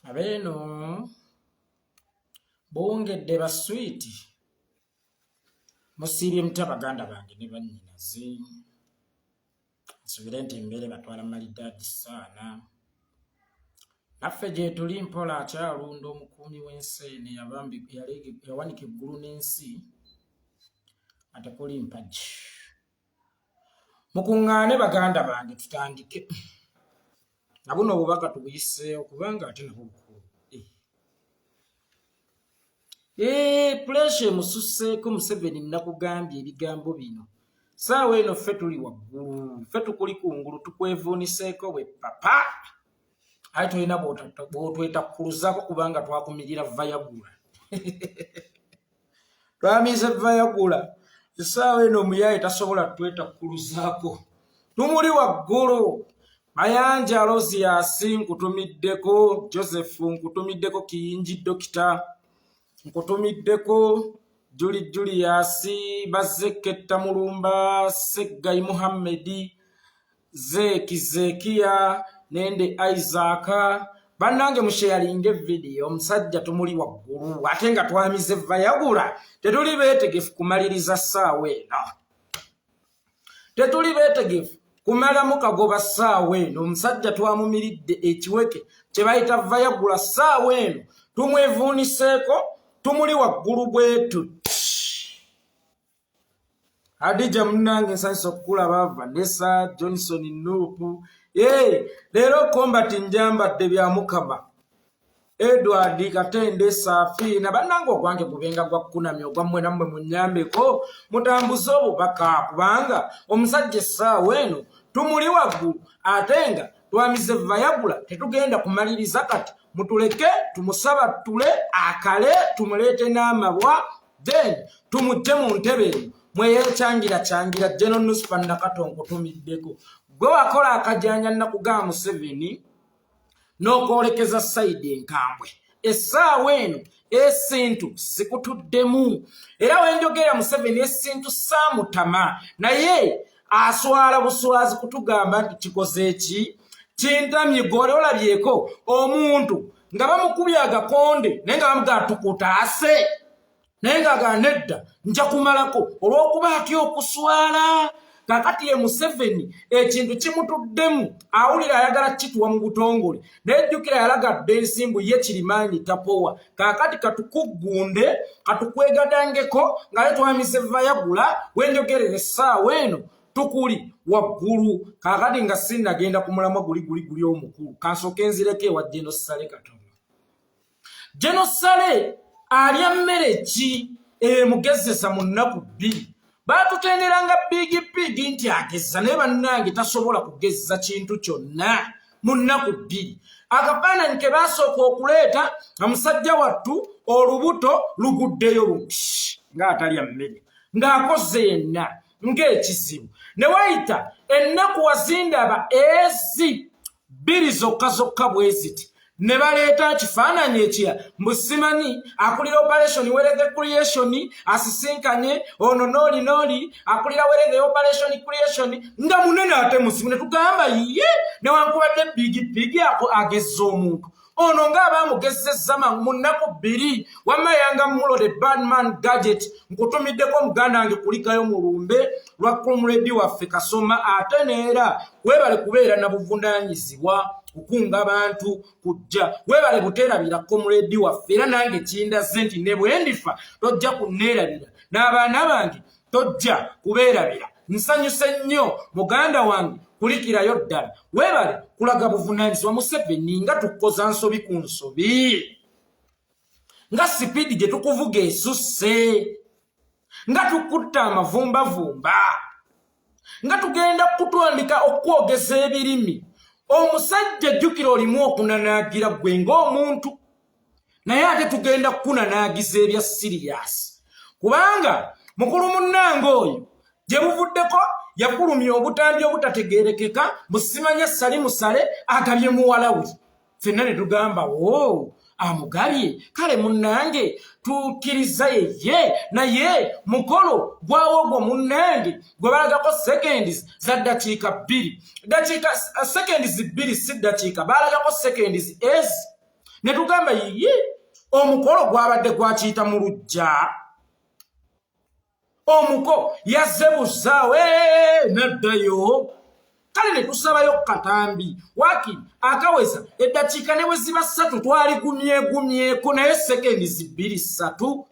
Abeno bongedde baswiti musiibye mutya baganda bange ne bannyinaze nsubire nti mbeere batwala malidaadi saana naffe gye tuli mpola akyalunda omukuumi w'enseene yawanika eggulu n'ensi ate kuli mpagi mukuŋŋaane baganda bange tutandike na buno obubaka tubuyiseewo kubanga ate nabwo bukulu puleesha emususseeko Museveni nakugambye ebigambo bino saawa eno ffe tuli waggulu ffe tukuli kungulu tukwevuuniseeko bwe papa aye tolina bwotwetakkuluzaako kubanga twakumirira vayagula twamize vayagula esaawa eno omuyaye tasobola twetakkuluzaako tumuli waggulu Mayanja Rosias nkutumiddeko Joseph nkutumiddeko Kiyinji Dokita nkutumiddeko Julius Bazeketta Mulumba Seggayi Muhammedi Zekiya nende Isaac bannange musharinge video omusajja tumuli waggulu ate nga twamize vayagula tetuli beetegefu kumaliriza ssaawa eno tetuli beetegefu kumala mukagoba ssaawa eno omusajja twamumiridde ekiweke kye bayita vayagula ssaawa eno tumwevuuniseeko tumuli waggulu bwetu Adija munnange nsanyusa okukulaba Vanessa Johnson Nupu leero kombati njambadde bya Mukama Edward Katende Safina bannange ogwange gubenga gwa kunamya ogwammwe nammwe munnyambeko mutambuze obubaka kubanga omusajja essaawa eno tumuli waggulu ate nga twamize vayagula tetugenda kumaliriza kati mutuleke tumusabatule akale tumuleete n'amabwa then tumugye mu ntebe eno mweyekyangira Geno Newspaper Nakatongo tumiddeko gwe wakola akajanja nakugamba Museveni n'okwolekeza sayidi enkambwe essaawa eno esintu sikutuddemu era wenjogera Museveni esintu saamutama naye aswala buswazi kutugamba nti kikoze eki kintamye gole olabyeko omuntu nga bamukubye agakonde naye nga bamugaa tukutaase naye nga aganedda nja kumalako olw'okuba atya okuswala kakati ye Museveni ekintu kimutuddemu awulira ayagala kituwa mu butongole nejjukira yalagadde ensimbu ye kirimaanyi tapowa kakati katukuggunde katukwegadangeko nga ye twamize vayagula wenjogerera essaawa eno tukuli waggulu kakati nga sinnagenda ku mulamwa guli omukulu kansooke nzireko ewa Gen Saleh katono Gen Saleh alya mmere ki emugezesa mu nnaku bbiri baatutenderanga bigi nti agezza naye bannange tasobola kugezza kintu kyonna mu nnaku bbiri akafaananyi ke baasooka okuleeta omusajja wattu olubuto luguddeyo luti ng'atalya mmere ng'akoze yenna ng'ekizibu ne wayita ennaku wazindaba ezi bbiri zokka bwe ziti ne baleeta kifaananyi ekya mbusimanyi akulira operation werege creation asisinkanye ono nooli akulira werege operation creation nga munene ate musimu ne tugamba ye newankubadde bigi agezza omuntu ono ng'abaamugezezza mu nnaku bbiri wamma yanga mulode badman gadget nkutumiddeko omuganda wange kulikayo mulumbe lwa comrade waffe Kasoma ate neera weebale kubeera na buvunaanyizibwa kukunga abantu kujja weebale buteerabira comrade waffe era nange kindaze nti ne bwe ndifa tojja kunneerabira n'abaana bange tojja kubeerabira nsanyuse nnyo muganda wange kulikirayo ddala weebale kulaga buvunaanyizibwa Museveni nga tukoza nsobi ku nsobi nga sipiidi gye tukuvuga esusse nga tukutta amavumbavumba nga tugenda kutandika okwogeza ebirimi omusajja jjukira olimu okunanaagira gwe ng'omuntu naye ate tugenda kukunanaagiza ebya siriyasi kubanga mukulu munnange oyo gye buvuddeko yakulumya obutambi obutategeerekeka busimanya Salimu Saleh agabye muwala we ffenna ne tugamba amugabye kale munnange tukkiriza yeye naye mukolo gwawo gwo munnange gwe balagako seconds za dakiika 2 seconds 2 si dakiika balagako seconds ezi ne tugamba yiye omukolo gwabadde gwakiyita mu lujja omuko yazebuzaawe naddayo kale ne tusabayo katambi wakiri akaweza eddakiika ne bwe ziba 3 twaligumyegumyeko naye sekendi zibiri 3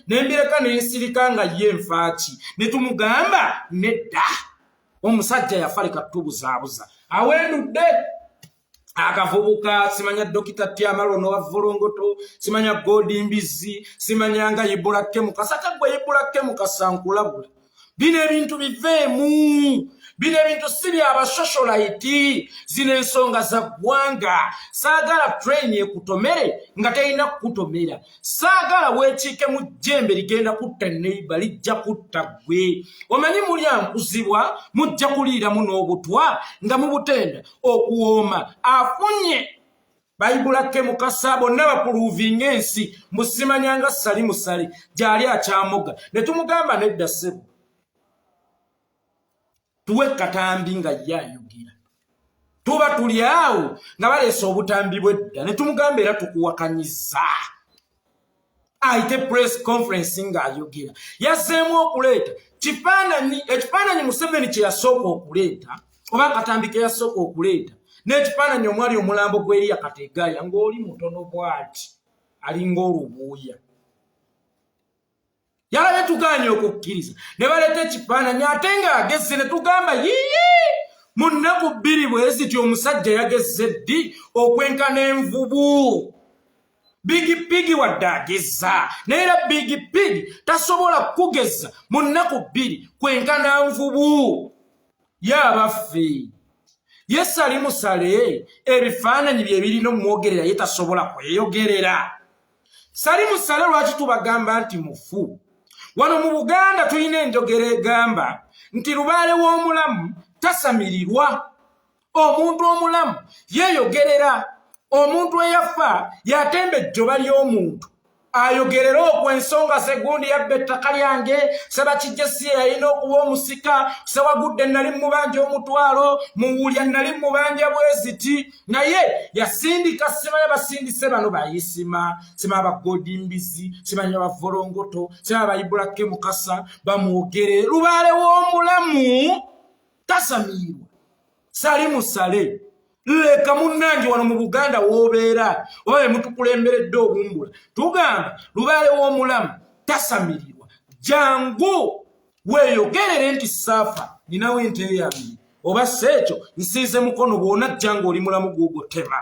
nembireka nensirika nga ye nfaaki ne tumugamba nedda omusajja yafa leka tubuzaabuza awendudde akavubuka simanya dokita Tyamalono wa Volongoto simanya Godimbizi simanya nga Ibulake Mukasa kagwe Ibulake Mukasa nkulabula bino ebintu biveemu bino ebintu si bya socialite zino ensonga za ggwanga saagala train ekutomere nga terina kukutomera saagala weekiike mu jjembe ligenda kutta neiba lijja kutta ggwe omanyi muli ankuzibwa mujja kuliiramu n'obutwa nga mubutenda okuwooma afunye Bayibulake Mukasa bonna bapuluvinga ensi musimanyanga sali musali gyali akyamoga ne tumugamba nedda ssebo tuwe katambi nga yayogera tuba tuli awo nga baleese obutambi bwedda ne tumugamba era tukuwakanyiza ayite press conference nga ayogera yazzeemu okuleeta ekifaananyi Museveni kye yasooka okuleeta oba akatambi ke yasooka okuleeta n'ekifaananyi omwali omulambo gw'Eriya Kateegaya ng'oli mutono bw'ati alinga olubuuya yalabe tugaanye okukkiriza ne baleeta ekifaananyi ate ng'agezze ne tugamba yiyi mu nnaku 2 bwe ziti omusajja yagezze ddi okwenkana envubu Bigi Pigi wadde agezza naye era Bigi Pigi tasobola kugezza mu nnaku 2 kwenkana nvubu y'abaffe ye Salimu Saleh ebifaananyi bye birina omwogerera ye tasobola kweyogerera Salimu Saleh lwaki tubagamba nti mufu wano mu Buganda tulina enjogera egamba nti lubaale w'omulamu tasamirirwa omuntu omulamu yeeyogerera omuntu eyafa yatemba ejjoba ly'omuntu ayogerera okw'ensonga segundi yabba ettaka lyange Sebakijjesi yalina okuba omusika sewagudde nali mubanja omutwalo muwulya nali mubanja bweziti naye yasindika simanya basindise bano bayisima simanya Bagodimbizi simanya Bavolongoto simanya Bayibulake Mukasa bamwogere lubaale w'omulamu tasamiirwa Salimu Saleh leka munnange wano mu Buganda w'obeera oba be mutukulemberedde obumbula tugamba lubaale w'omulamu tasamirirwa jangu weeyogerere nti saafa ninawo ente eyabiri oba seekyo nsiize mukono bw'onajja ng'oli mulamu guugotema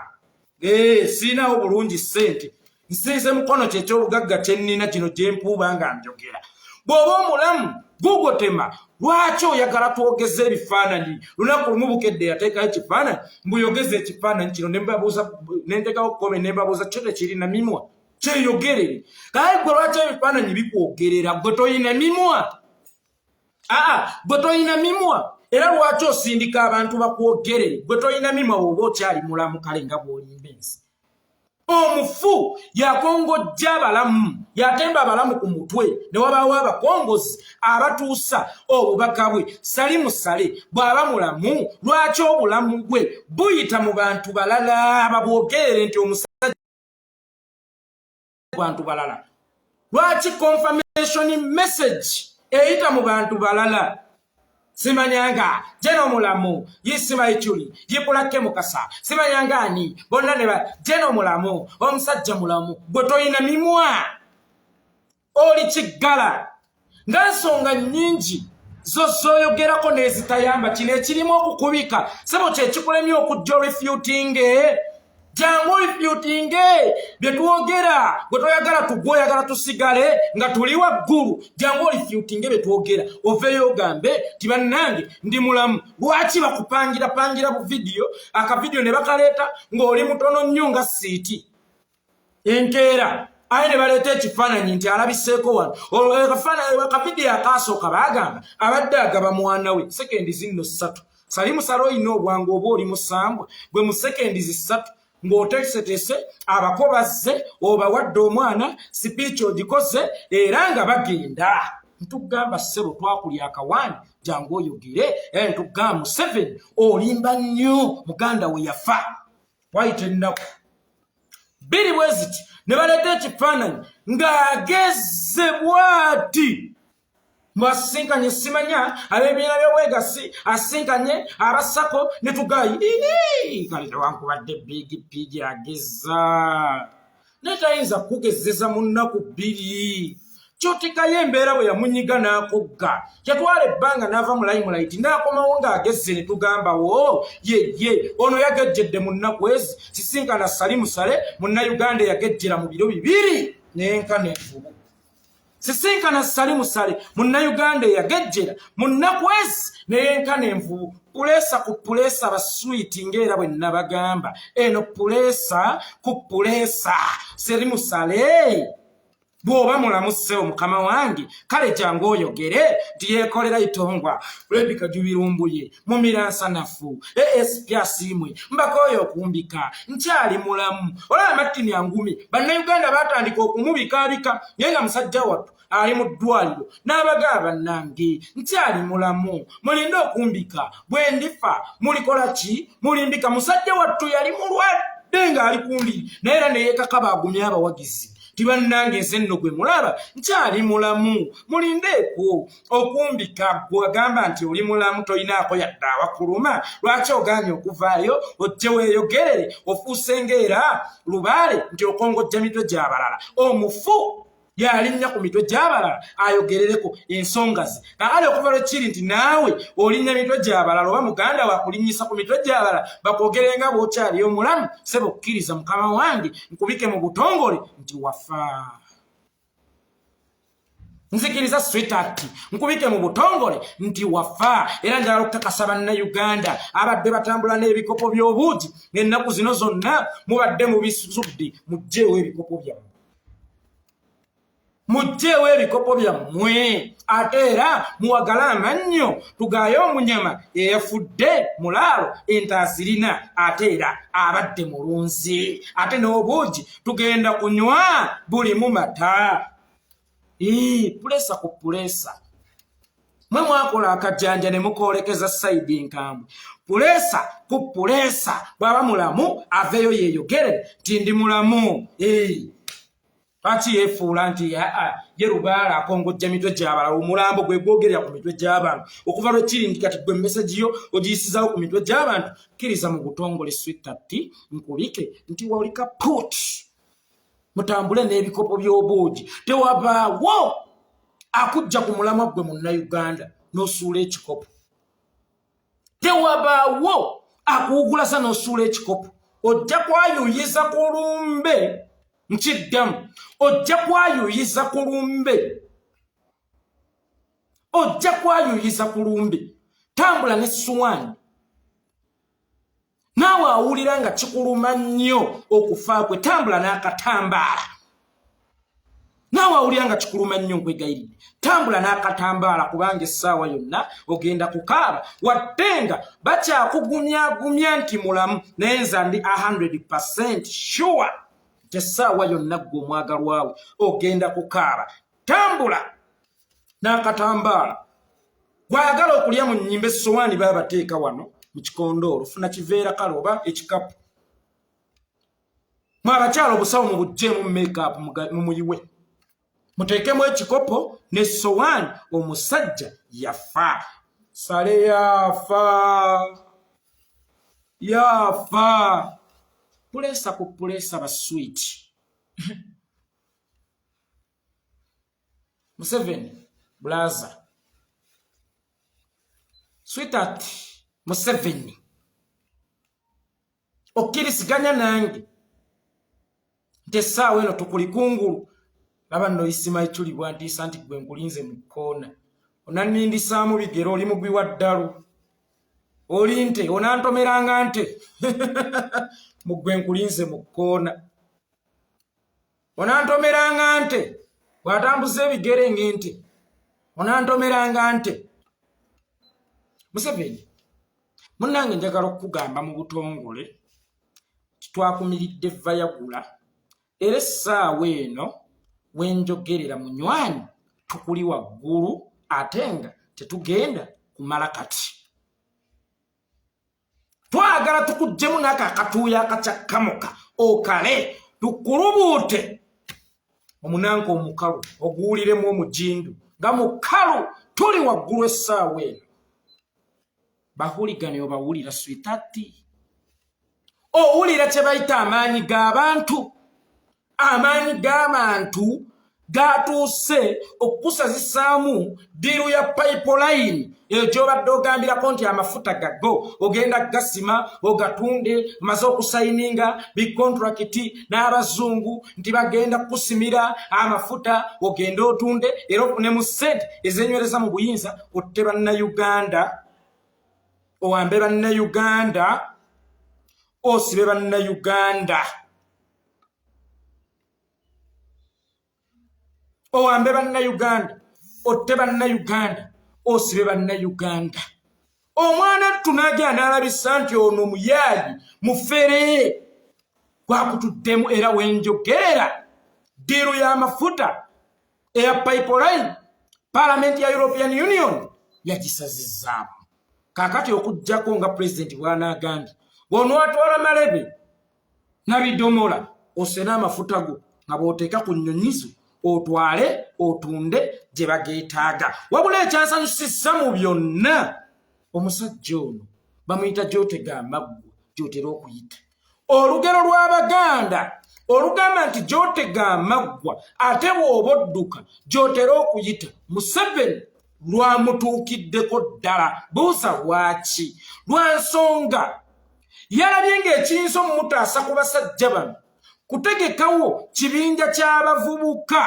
siinawo bulungi ssente nsiize mukono kyekyobugagga kyennina kino gye mpuuba nga njogera bw'oba omulamu gugotema lwaki oyagala twogeze ebifaananyi lunaku lumu Bukedde yateekayo ekifaananyi mbuyogeze ekifaananyi kino nentekawo kome nembabuuza kyo tekirina mimwa kyeyogerere kale gwe lwaki ebifaananyi bikwogerera gwe toyina mimwa gwe toyina mimwa era lwaki osindika abantu bakwogerere gwe toyina mimwa oba okyali mulamu kale nga bw'olimba ensi omufu yakongojja abalamu yatemba abalamu ku mutwe ne wabaawo abakongozi abatuusa obubaka bwe Salimu Saleh bw'aba mulamu lwaki obulamu bwe buyita mu bantu balala babwogerere nti omusajja bantu balala lwaki confirmation message eyita mu bantu balala simanyanga jeno mulamu yisima ichuli Yibulake Mukasa simanyanga ani bonna ne ba jeno mulamu omusajja mulamu gwe toyina mimwa oli kiggala ngansonga nnyingi zozoyogerako nezitayamba kino ekirimu okukubika sebo kyekikulemye okujja refutinge jangu refutinge bye twogera gwe toyagala tugwe oyagala tusigale nga tuli waggulu jangu refutinge bye twogera oveeyo ogambe ti bannange ndi mulamu lwaki bakupangira bu video akavidiyo ne bakaleeta ng'oli mutono nnyo nga siiti enkeera aye ne baleeta ekifaananyi nti alabiseeko wano akavidiyo akaasooka baagamba abadde agaba mwana we sekendi zino 3 Salimu Saleh oyina obwangu oba oli musambwa gwe mu sekendi 3 ng'oteesetese abako bazze obawadde omwana sipiiki ogikoze era nga bagenda ntugamba ssebo twakulya akawaani jangu oyogere era ntugamba Museveni olimba nnyo muganda we yafa wayita ennaku biri bweziti ne baleeta ekifaananyi ng'agezze bw'ati mwasinkanye simanya ab'ebibiina by'obwegasi asinkanye abasako ne tugayi kale tewankubadde bigi agezza naye tayinza kugezeza mu nnaku bbiri kyotikayo embeera bwe yamunyiga n'akugga yatwala ebbanga n'ava mu layimulaiti n'akomawo ng'agezze ne tugambawo ye ono yagejjedde mu nnaku ezi sisinkana salimusale munnayuganda eyagejjera mu biro 2 n'enkana envubu sisinkana salimusale munnayuganda eyagejjera mu nnaku ezi n'enkana envubu puleesa ku puleesa baswiti ng'era bwe nnabagamba eno puleesa ku puleesa salimusale bw'oba mulamuseewo mukama wange kale jangu oyogere nti yeekolera itongwa Rebecca Jubirumbuye mumiransanafu espyasimwe mbakooyo okumbika nkyali mulamu olaba Martin Angumi bannayuganda baatandika okumubikaabika naye nga musajja wattu ali mu ddwaliro n'abagaba bannange nkyali mulamu mulinde okumbika bwe ndifa mulikola ki mulimbika musajja wattu yali mulwadde ng'ali kumbiri naye era ne yeekakaba agumya abawagizi tibannange nze nno gwe mulaba nkyali mulamu mulindeeko okumbika gwagamba nti oli mulamu toyinaako yadde abakuluma lwaki ogaanye okuvaayo ojje weeyogerere ofuuse ng'era lubaale nti okongojja mitwe gy'abalala omufu yalinnya ku mitwe gy'abalala ayogerereko ensonga ze kakale okuva lwekiri nti naawe olinnya mitwe gy'abalala oba muganda wakulinnyisa ku mitwe gy'abalala bakwogerenga bw'okyali omulamu sebo okkiriza mukama wange nkubike mu butongole nti wafa nzikiriza sweetheart nkubike mu butongole nti wafa era njagala okukakasa bannayuganda abadde batambula n'ebikopo by'obuugi n'ennaku zino zonna mubadde mubisudde mugjeewo ebikopo byammwe mujjeewo ebikopo byammwe ate era muwagale amannyo tugaye omunyama eyafudde mulaalo entaasirina ate era abadde mulunzi ate n'obuugi tugenda kunywa buli mu mata puleesa ku puleesa mwe mwakola akajjanja ne mukoolekeza sayidi enkambwe puleesa ku puleesa bw'aba mulamu aveeyo yeeyogere nti ndi mulamu lwaki yeefuula nti ye lubaala akongojja mitwe gy'abalala omulambo gwe gwogerera ku mitwe gy'abantu okuva lwekiri nti kati gwe mesejiyo ogiyisizawo ku mitwe gy'abantu kkiriza mu butongole sweetheart nkubike nti walika put mutambule n'ebikopo by'obuugi tewabaawo akujja ku mulamwa gwe munnayuganda n'osuula ekikopo tewabaawo akuwugulasa n'osuula ekikopo ojja kwayuyiza ku lumbe nkiddamu ojja kwayuyiza ku lumbe ojja kwayuyiza ku lumbe tambula n'essuwaani naawe awulira nga kikuluma nnyo okufa kwe tambula n'akatambaala naawe awulira nga kikuluma nnyo nkwegayiridde tambula n'akatambaala kubanga essaawa yonna ogenda kukaaba wadde nga bakyakugumyagumya nti mulamu naye nza ndi 100% sure essaawa yonna ggwe omwagalwawe ogenda kukaaba tambula n'akatambaala gwayagala okulya mu nnyimba essowaani baba bateeka wano mu kikondoolo funa kiveera kale oba ekikapu mwe abakyala obusawo mu bugjeemu mu makeup mumuyiwe muteekemu ekikopo n'essowaani omusajja yafa sale yafa puleesa ku puleesa baswiti Museveni blaza sweetheart Museveni okkiriziganya nange nti essaawa eno tukuli kungulu laba nno isimayi tulibwa ntiisa nti gwe nkulinze mu kkoona onannindisaamu bigero oli mugwi wa ddalu oli nte onantomeranga nte mugwe nkulinze mu kkoona onantomeranga nte bw'atambuza ebigere ng'ente onantomeranga nte Museveni munnange njagala okukugamba mu butongole titwakumiridde vayagula era essaawa eno wenjogerera munywanyi tukuli waggulu ate nga tetugenda kumala kati twagala tukugjemu n'ako akatuuyo akakyakkamuka okale tukulubute omunanka omukalu oguwuliremu omujindu nga mukalu tuli waggulu essaawa eno bahuligani obawulira switati owulira kye bayita amaanyi g'abantu gatuuse okusazisaamu diiru ya pipeline eyo gy'obadde ogambirako nti amafuta gago ogenda gasima ogatunde maze okusayininga bikontracti n'abazungu nti bagenda kusimira amafuta ogende otunde era ofune mu ssente ezenywereza mu buyinza otte bannayuganda owambe bannayuganda osibe bannayuganda owambe bannayuganda otte bannayuganda osibe bannayuganda omwana tunajja n'alabisa nti ono muyaayi mufere gwakutuddemu era wenjogerera diiru y'amafuta eya pipeline palamenti ya European Union yagisazizaamu kaakati okujjako nga pulezidenti bw'anaagambye bw'onoatwala malebe nabidomola osena amafuta go nga bw'oteeka ku nnyonyizo otwale otunde gye bageetaaga wabula ekyansanyusisa mu byonna omusajja ono bamuyita gy'otega amaggwa gy'otera okuyita olugero lw'Abaganda olugamba nti gy'otega amaggwa ate bw'oba odduka gy'otera okuyita Museveni lwamutuukiddeko ddala buuza lwaki lwa nsonga yalabye ng'ekiyinza omumutaasa ku basajja bano kutegekawo kibinja ky'abavubuka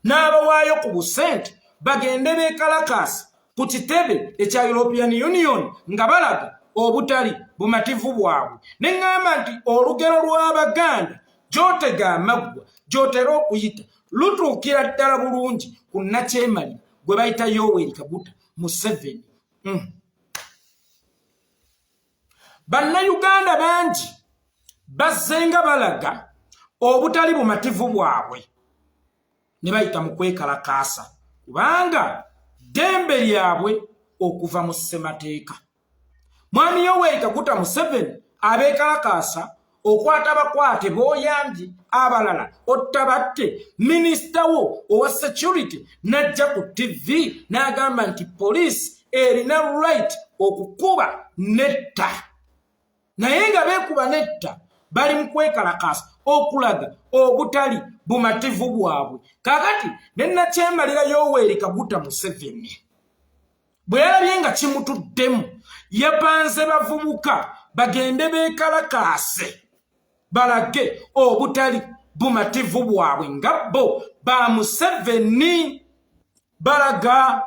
n'abawaayo ku busente bagende beekalakaasa ku kitebe ekya European Union nga balaga obutali bumativu bwabwe ne ŋŋamba nti olugero lw'Abaganda gy'otega amaggwa gy'otera okuyita lutuukira ddala bulungi ku nnakyemalira gwe bayita Yoweri Kaguta Museveni. Bannayuganda bangi bazzenga balaga obutali bumativu bwabwe ne bayita mu kwekalakaasa kubanga ddembe lyabwe okuva mu ssemateeka. Mwami Yoweri Kaguta Museveni abeekalakaasa okwata abakwate b'oyambye abalala ottabatte minisita wo owa security n'ajja ku TV n'agamba nti poliisi erina right okukuba netta naye nga beekuba netta bali mu kwekalakaasa okulaga obutali bumativu bwabwe. Kaakati ne nnakyemalira Yoweri Kaguta Museveni bwe yalabye nga kimutuddemu yapanze bavubuka bagende beekalakaase balage obutali bumativu bwabwe nga bo ba Museveni balaga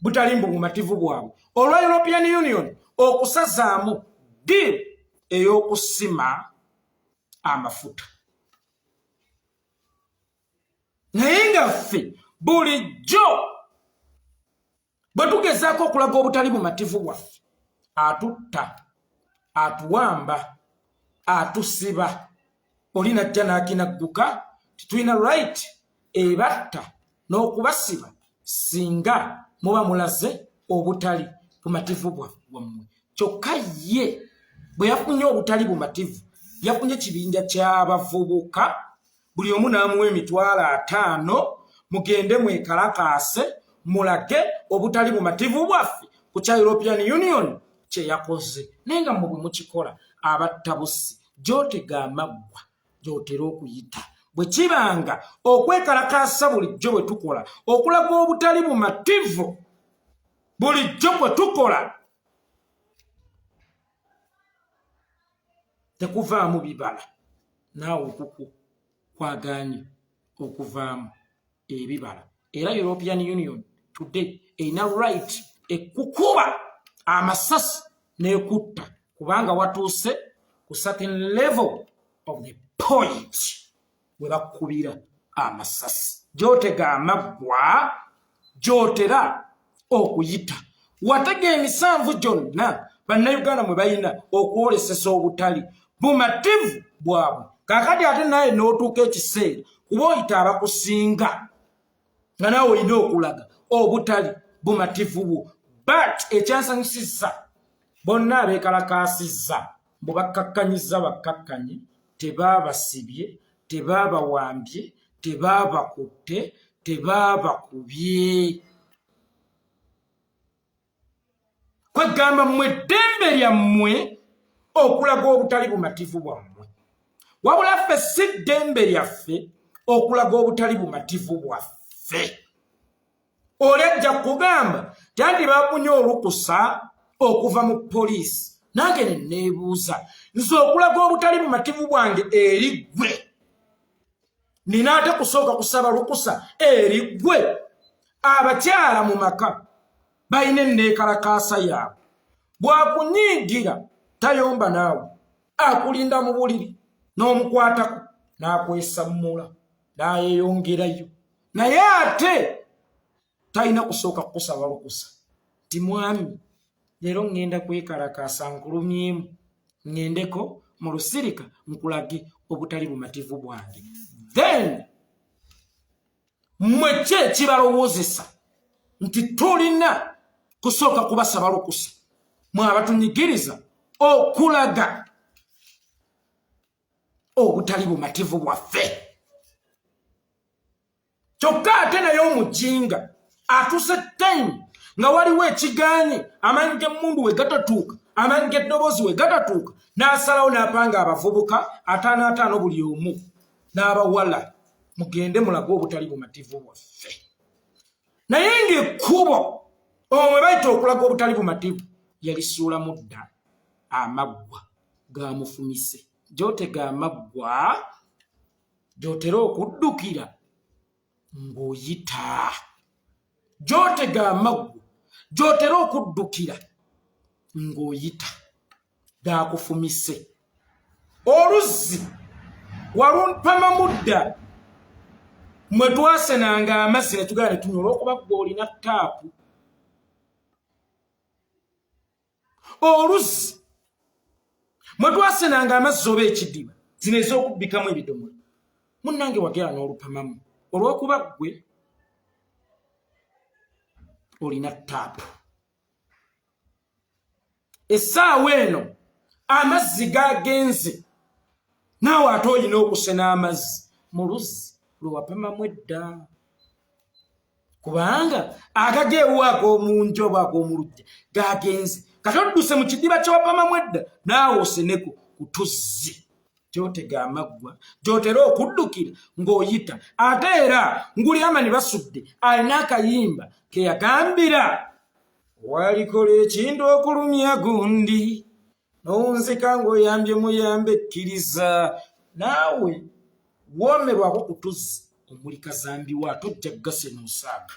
butali bumativu bwabwe olwa European Union okusazaamu diiru ey'okusima amafuta. Naye nga ffe bulijjo bwe tugezaako okulaga obutali bumativu bwaffe atutta atuwamba atusiba oli najja n'akinagguka titulina right ebatta n'okubasiba singa muba mulaze obutali bumativu bwammwe. Kyokka ye bwe yafunye obutali bumativu yafunye kibinja ky'abavubuka buli omu n'amuwa $50,000 mugende mwekalakaase mulage obutali bumativu bwaffe ku kya European Union kye yakoze. Naye nga mmwe bwe mukikola abattabusi gy'otega amaggwa gy'otera okuyita bwe kibanga okwekalakaasa bulijjo bwe tukola okulaga obutali bumativu bulijjo bwe tukola tekuvaamu bibala naawe okuku kwagaanye okuvaamu ebibala era European Union today erina right ekukuba amasasi n'ekutta kubanga watuuse ku certain level of the point we bakubira amasasi gy'otega amaggwa gy'otera okuyita watega emisanvu gyonna bannayuganda mwe bayina okwolesesa obutali bumativu bwabwe. Kaakati ate naye n'otuuka ekiseera kuba oyita abakusinga nga naawe olina okulaga obutali bumativu bwo. But ekyansanyusizza bonna abeekalakaasizza mbu bakkakkanyiza bakkakkanyi tebaabasibye tebaabawambye, tebaabakutte, tebaabakubye. Kwegamba mmwe eddembe lyammwe okulaga obutali bumativu bwammwe. Wabula ffe si ddembe lyaffe okulaga obutali bumativu bwaffe. Oli ajja kugamba tanti baafunye olukusa okuva mu poliisi. Nange ne neebuuza nze okulaga obutali bumativu bwange eri ggwe. Nina ate kusooka kusaba lukusa eri ggwe. Abakyala mu maka balina enneekalakaasa yaabwe. Bw'akunyiigira tayomba naawe, akulinda mu buliri n'omukwatako n'akwesammula n'ayeeyongerayo. Naye ate talina kusooka kukusaba lukusa ti mwami leero ŋŋenda kwekalakaasa nkulumyemu, ŋŋendeko mu lusirika nkulage obutali bumativu bwange. Then mmwe ki ekibalowoozesa nti tulina kusooka kubasaba lukusa mwe abatunyigiriza okulaga obutali bumativu bwaffe? Kyokka ate naye omujinga atuse time nga waliwo ekiganye amaanyi g'emmundu we gatatuuka, amaanyi g'eddoboozi we gatatuuka, n'asalawo n'apanga abavubuka 5 buli omu n'abawala mugende mulage obutali bumativu bwaffe. Naye ng'ekkubo omwe bayita okulaga obutali bumativu yalisuulamu dda amaggwa gaamufumise. Gy'otega amaggwa gy'otera okuddukira ng'oyita. Gy'otega amaggwa gy'otera okuddukira ng'oyita gaakufumise. Oluzzi walumpamamu dda mwe twasenanga amazzi ne tugala ne tunywa olw'okuba ggwe olina ttaapu. Oluzzi mwe twasenanga amazzi oba ekidiba zino ez'okubbikamu ebidomola, munnange wagera n'olupamamu olw'okuba ggwe olina ttaapu. Essaawa eno amazzi gagenze, naawe ate olina okusena amazzi mu luzzi lwe wapamamu edda, kubanga agageewo ag'omunju oba ag'omulujja gagenze. Kati odduse mu kidiba kye wapamamu edda naawe oseneko ku tuzzi. Gy'otega amaggwa gy'otera okuddukira ng'oyita. Ate era Ngulyama ne basudde alina akayimba ke yagambira, walikola ekintu okulumya gundi n'onzika ng'oyambye muyambe ekkiriza. Naawe woomerwako ku tuzzi omuli kazambiwa tojja ggase n'osaaga.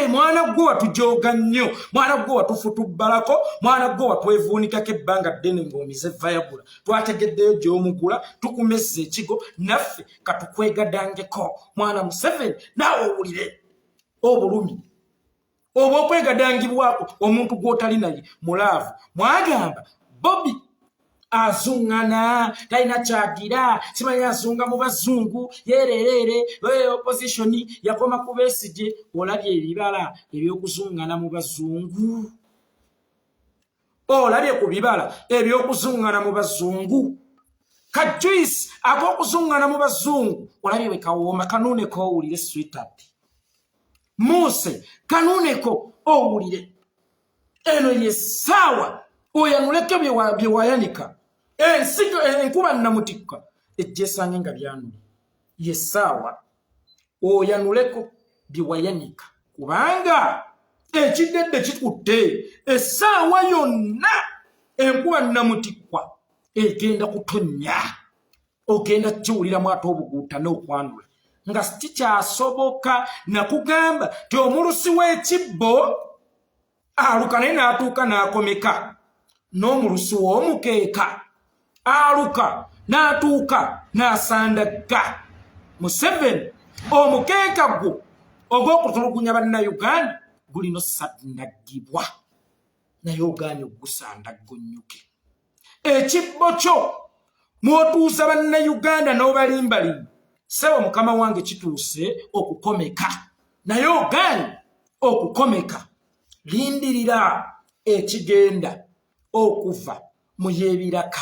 Mwana gwe watujooga nnyo, mwana gwe watufutubbalako, mwana gwe watwevuunikako ebbanga ddene ng'omize vayagula. Twategeddeyo gy'omugula tukumezza ekigo, naffe katukwegadangeko. Mwana Museveni naawe owulire obulumi oba okwegadangibwako omuntu gw'otali naye mulaavu. Mwagamba Bobi azuŋŋana talina kyagira, simanyi azunga mu bazungu yeerereere opposition yakoma ku Besigye. Olabye ebibala eby'okuzuŋŋana mu bazungu? Olabye ku bibala eby'okuzuŋŋana mu bazungu? Kajuisi ak'okuzuŋŋana mu bazungu olabye bwe kawooma? Kanuuneko owulire sweetheart. Muse kanuuneko owulire. Eno yessaawa oyanuleko bye wayanika. Ensigo enkuba namutikka ejja esange nga byanula. Yessaawa oyanuleko bye wayanika, kubanga ekiddedde kikutte. Essaawa yonna enkuba namutikwa egenda kutonnya, ogenda kiwuliramu ate obuguuta n'okwanula nga tikyasoboka. Nakugamba ti omulusi w'ekibbo aluka naye n'atuuka n'akomeka, n'omulusi w'omukeeka aluka n'atuuka n'asandagga. Museveni omukeeka gwo ogw'okutulugunya bannayuganda gulina osandaggibwa, naye ogaanye ogusandagga onnyuke. Ekibbo kyo mw'otuusa bannayuganda n'obalimbalimba, ssebo mukama wange kituuse okukomeka, naye ogaanye okukomeka. Lindirira ekigenda okuva mu y'ebiraka.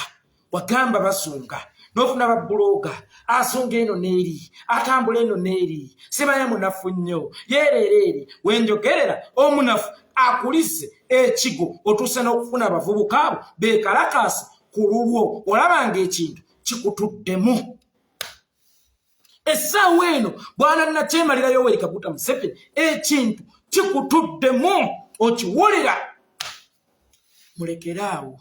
Wagamba bazunga n'ofuna babuloga asonga eno n'eri atambula eno n'eri simanya munafu nnyo yeereereeri wenjogerera omunafu akulise ekigo otuuse n'okufuna abavubuka abo beekalakaasa ku lulwo olabanga ekintu kikutuddemu essaawa eno bwana nakyemalirayo Yoweri Kaguta Museveni ekintu kikutuddemu okiwulira mulekeraawo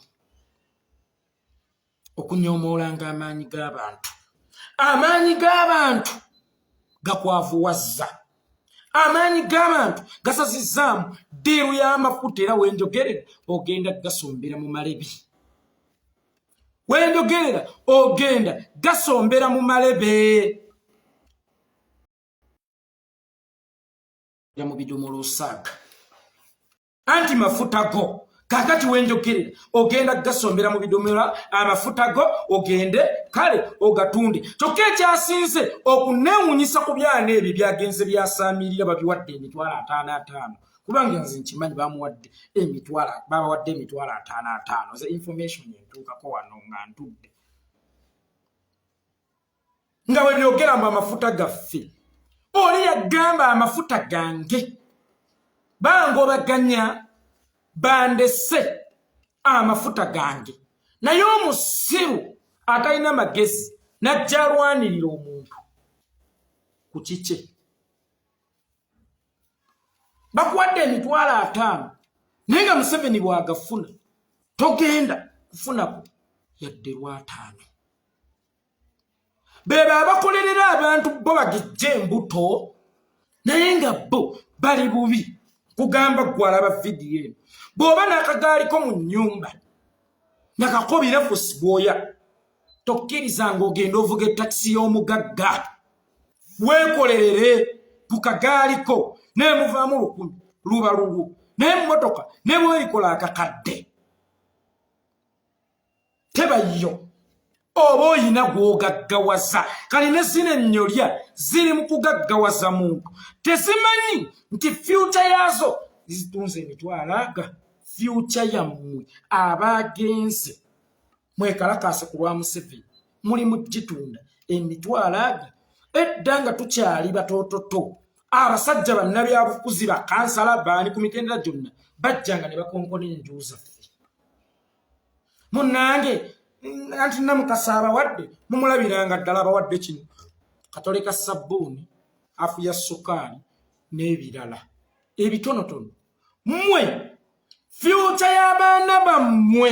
okunyoomoolanga amaanyi g'abantu gakwavuwazza amaanyi g'abantu gasazizaamu ddiiru y'amafuta era wenjogerera ogenda gasombera mu malebi wenjogerera ogenda gasombera mu malebe mu bidomolo osaaga anti mafuta go kakati wenjogerera ogenda gasombera mu bidomolo amafuta go ogende kale ogatunde kyokka ekyasinze okuneewuunyisa ku byana ebyo byagenze byasaamirira babiwadde emitwalo 55 kubanga nze nkimanyi bamuwadde babawadde emitwalo 55 ze information yentuukako wano nga ntudde nga bwe byogera mu amafuta gaffe oli yagamba amafuta gange bangobaganya bandese amafuta gange naye omusiru atalina magezi najja alwanirira omuntu ku kike bakuwadde emitwalo 5 naye nga Museveni bwagafuna togenda kufunako yadde lw'ataano bebe abakolerera abantu bo bagijja embuto naye nga bo bali bubi kugamba gwalaba vidiyo eno bw'oba n'akagaaliko mu nnyumba nakakobira fusibwoya tokkirizanga ogenda ovuga ettakisi y'omugagga weekolerere ku kagaaliko neemuvaamu 10 luba lulwo n'emmotoka ne bwerikola akakadde tebayo oba oyina gw'ogaggawaza kali ne zino ennyolya ziri mu kugaggawaza muntu tezimanyi nti fyuca yaazo zitunze emitwalo aga fyuca yammwe abaagenze mwekalakaase ku lwa Museveni muli mu gitunda emitwalo aga edda nga tukyali batoototo abasajja bannabyabufuzi bakansala baani ku mitendera gyonna bajjanga ne bakonkona enju zaffe munnange anti namukasa abawadde mumulabiranga ddala abawadde kino katole ka sabbuuni afu ya sukaali n'ebirala ebitonotono mmwe fyuca y'abaana bammwe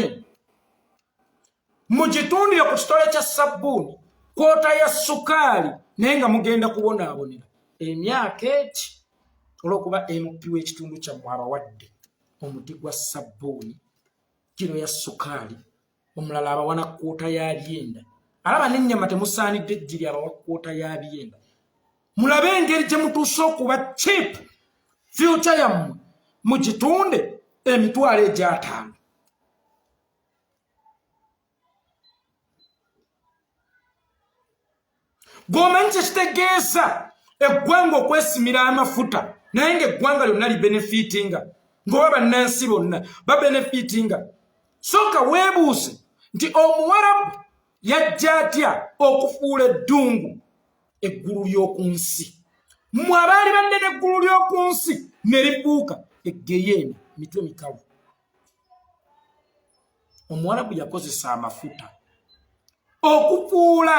mugitundire ku kitole kya sabbuuni kwota ya sukaali naye nga mugenda kubonaabonera emyaka eki olw'okuba MP w'ekitundu kyammwe abawadde omuti gwa sabbuuni kino ya sukaali omulala abawana kwota ya byenda alaba n'ennyama temusaanidde ejjiri abawa kwota ya byenda mulabe engeri gye mutuuse okuba cheap fyuca yammwe mugitunde emitwalo egy'ataano gwomanyi kyekitegeeza eggwanga okwesimira amafuta naye ng'eggwanga lyonna libenefitinga ng'oba bannansi bonna babenefitinga sooka weebuuse nti omuwarabu yajja atya okufuula eddungu eggulu ly'oku nsi mmwe abaali badde n'eggulu ly'oku nsi ne lifuuka eggeyeeni mitwe mikalu omuwarabu yakozesa amafuta okufuula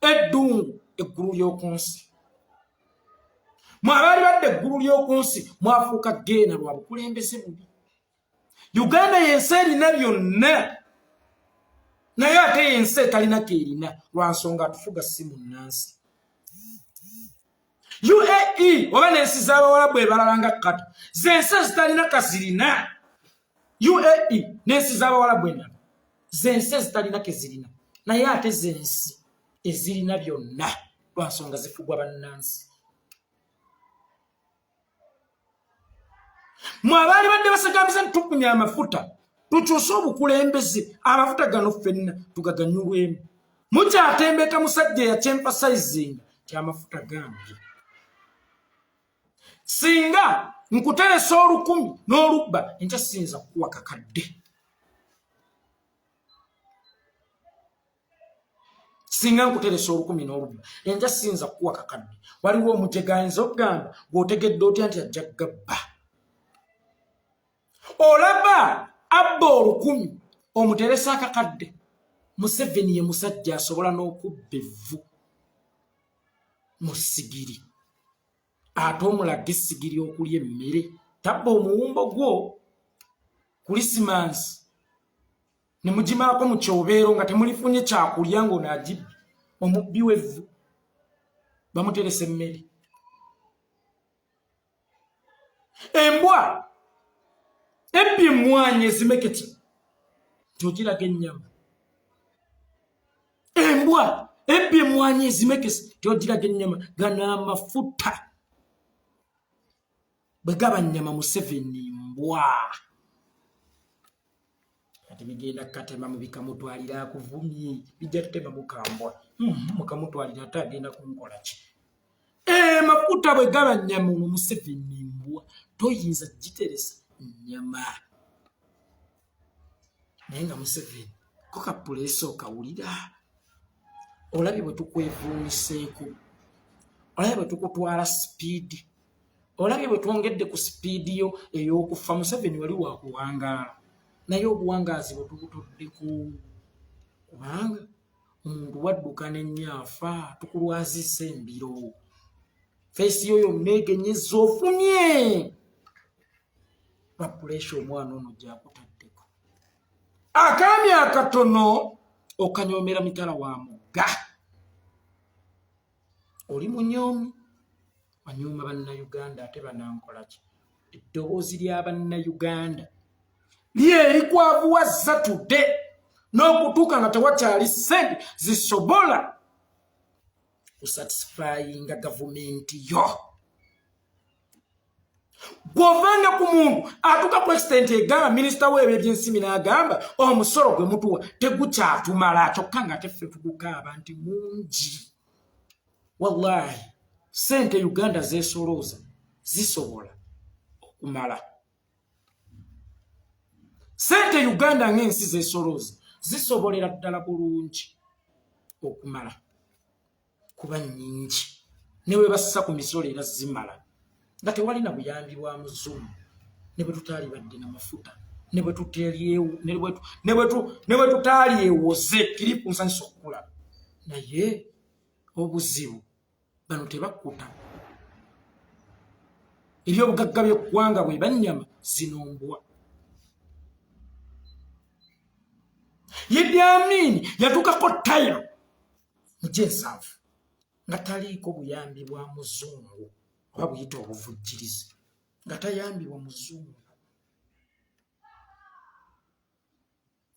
eddungu eggulu ly'oku nsi mmwe abaali badde eggulu ly'oku nsi mwafuuka geena lwa bukulembeze bubi Uganda yensi erina byonna naye ate yensi etalinako erina lwa nsonga atufuga si munnansi UAE oba n'ensi z'abawarabu ebalala nga kata zensi ezitalina kazirina UAE n'ensi z'abawarabu endala zensi ezitalina kezirina naye ate zensi ezirina byonna lwa nsonga zifugwa bannansi mwe abaali badde basegambiza nti tukunya amafuta tukyuse obukulembeze amafuta gano ffenna tugaganyulwemu mukyatembeeta musajja yakyemfasayizinga kyamafuta gange singa nkuteresa 10 n'olubba enkya siyinza kukuwa kakadde singa nkuteresa 10 enja sinza kuwa kakadde waliwo omujega ayinza okugamba ng'otegedde otya nti ajja gabba olaba abba 10 omuteresa akakadde Museveni ye musajja asobola n'okubba evvu mu sigiri ate omulaga essigiri okulya emmere tabba omuwumbo gwo Christmas ne mugimaako mu kyobeero nga temulifunye kyakulya ng'ono agibbi omubbi w'evvu bamuteresa emmere embwa ebbye emmwanyi ezimeketi tyogiraga ennyama embwa ebbye emmwanyi ezimekesi tyogiraga ennyama gano amafuta bwe gaba nnyama Museveni mbwa kati bigenda kukatema mu bikamutwalira akuvumye bijja tutema mukambwa mukamutwalira ate agenda kunkola ki mafuta bwe gaba nnyama ono Museveni mbwa toyinza giteresa nnyama naye nga Museveni ko kapuleesa okawulira olabye bwe tukwevuuniseeko olabye bwe tukutwala sipiidi olabye bwe twongedde ku sipiidi yo ey'okufa Museveni wali wakuwangaala naye obuwangaazi bwe tubutoddeko kubanga omuntu wadduka n'ennyafa tukulwazisa embiro feesi yo yonna egenyezza ofunye papuleesha omwana ono gyakutaddeko akaami akatono okanyoomera mitala wa mugga oli munyoomi wanyooma bannayuganda ate banankola ki eddoboozi lya bannayuganda lyerikwavuwazza tudde n'okutuuka nga tewakyali ssente zisobola kusatisfyinga gavumenti yo bw'ovanga ku muntu atuuka pulezidenti egamba minisita w'eby'ensimbi n'agamba omusolo gwe mutuwa tegukyatumala kyokka nga teffe tugukaaba nti mungi wallahi sente Uganda zeesolooza zisobola okumala sente Uganda ng'ensi zeesolooza zisobolera ddala bulungi okumala kuba nnyingi ne bwe bassa ku misolo era zimala nga tewali na buyambi bwa muzungu ne bwe tutaali badde n'amafuta ne bwe tutaali ewoze kiripu nsanyisa okukulaba naye obuzibu bano tebakkuta ebyobugagga by'eggwanga bwe bannyama zinombwa Idi Amin yatuukako ttaya mu Gen Saleh nga taliiko buyambi bwa muzungu oba buyita obuvujjirizi nga tayambibwa muzungu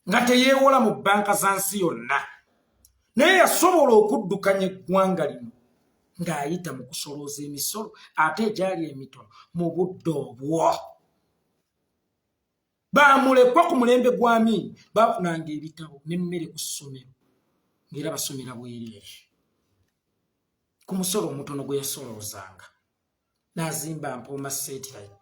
nga teyeewola mu bbanka za nsi yonna naye yasobola okuddukanya eggwanga lino ng'ayita mu kusolooza emisolo ate egyali emitono mu budde obwo baamulekwa ku mulembe gwa Amin baafunanga ebitabo n'emmere ku ssomero ng'era basomera bwereere ku musolo omutono gwe yasoloozanga n'azimba Mpooma Satellite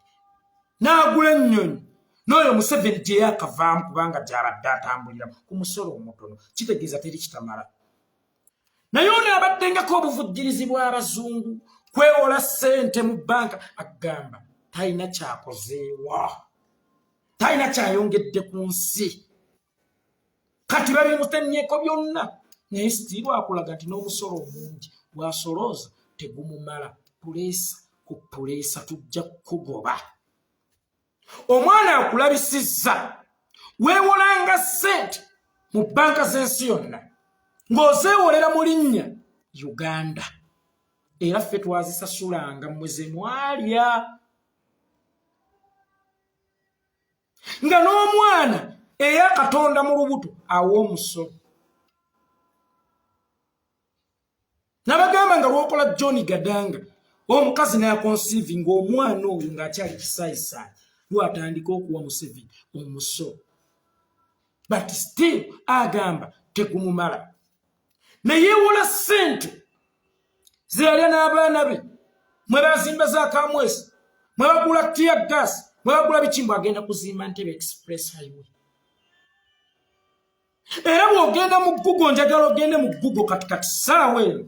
n'agula ennyonyi n'oyo Museveni gye yakavaamu kubanga gy'abadde atambulira ku musolo omutono kitegeeza teri kitamala naye ono abaddengako obuvujjirizi bw'abazungu kwewola ssente mu bbanka agamba talina kyakozeewa talina kyayongedde ku nsi kati babimutennyeko byonna naye sitiiru akulaga nti n'omusolo omungi bw'asolooza tegumumala puleesa ku puleesa tujja kukugoba omwana akulabisizza weewolanga ssente mu bbanka z'ensi yonna ng'ozeewolera mu linnya Uganda era ffe twazisasulanga mmwe ze mwalya nga n'omwana eyakatonda mu lubuto awa omusolo nabagamba nga lwokola John Gadanga omukazi n'akonsiivinga omwana oyo ng'akyali kisaayisaayi lwatandika okuwa Museveni omusolo but still agamba tegumumala neyeewola ssente zeyalya n'abaana be mwe bazimba za kamwesi mwe bagula tear gas mwe bagula biki mbw agenda kuzimba Entebbe Express Highway era bw'ogenda mu Google njagala ogende mu Google katikati ssaawa eno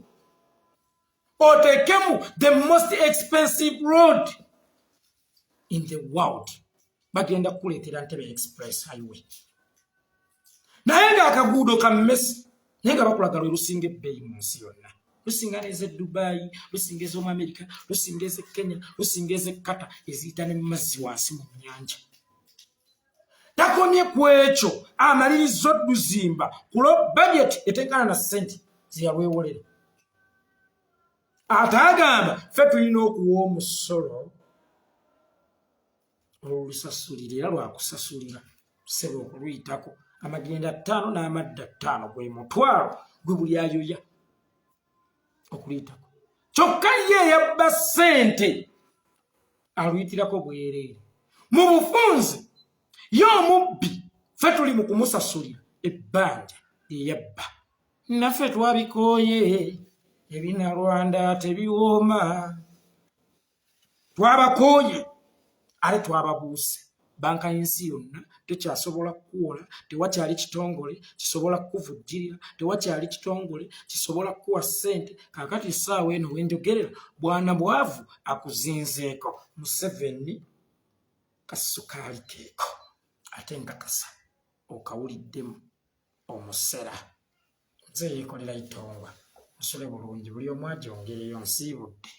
oteekemu the most expensive road in the world bagenda kukuleetera Ntebe express highway naye ng'akaguudo ka mmesi naye nga bakulaga lwe lusinga ebbeeyi mu nsi yonna lusinga n'ez'e Dubai lusinga ez'omu Amerika lusinga ez'e Kenya lusinga ez'e Qatar eziyita ne mu mazzi wansi mu nnyanja takomye ku ekyo amalirizo luzimba ku budget eteekana na ssente zeyalwewolera ate agamba ffe tulina okuwa omusolo olulusasulira era lwakusasulira ssebo okuluyitako amagenda 5 n'amadda 5 gwe mutwalo gwe buli ayoya okuluyitako kyokka ye yabba ssente aluyitirako bwereere mu bufunze ye omubbi ffe tuli mu kumusasulira ebbanja lyeyabba naffe twabikooye ebinalwanda tebiwooma twabakooye ate twababuuse banka y'ensi yonna tekyasobola kukuwola tewakyali kitongole kisobola kukuvujjirira tewakyali kitongole kisobola kukuwa ssente kaakati essaawa eno wenjogerera bwana bwavu akuzinzeeko Museveni kasukaali keeko ate nkakasa okawuliddemu omusera nze yeekolera itongwa musole bulungi buli omu agyongereyo nsiibudde